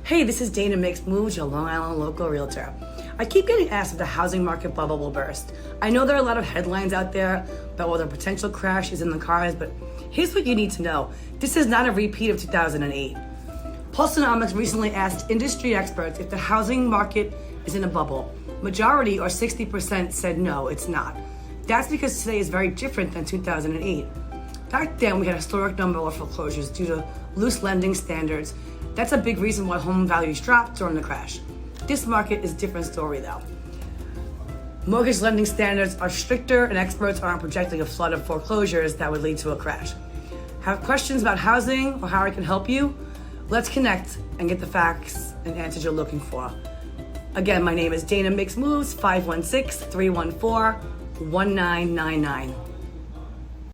Hey, this is Dana Makes Moves, your Long Island local realtor. I keep getting asked if the housing market bubble will burst. I know there are a lot of headlines out there about whether a potential crash is in the cards, but here's what you need to know. This is not a repeat of 2008. Pulseonomics recently asked industry experts if the housing market is in a bubble. Majority, or 60%, said no, it's not. That's because today is very different than 2008. Back then, we had a historic number of foreclosures due to loose lending standards. That's a big reason why home values dropped during the crash. This market is a different story though. Mortgage lending standards are stricter and experts aren't projecting a flood of foreclosures that would lead to a crash. Have questions about housing or how I can help you? Let's connect and get the facts and answers you're looking for. Again, my name is Dana Makes Moves, 516-314-1999.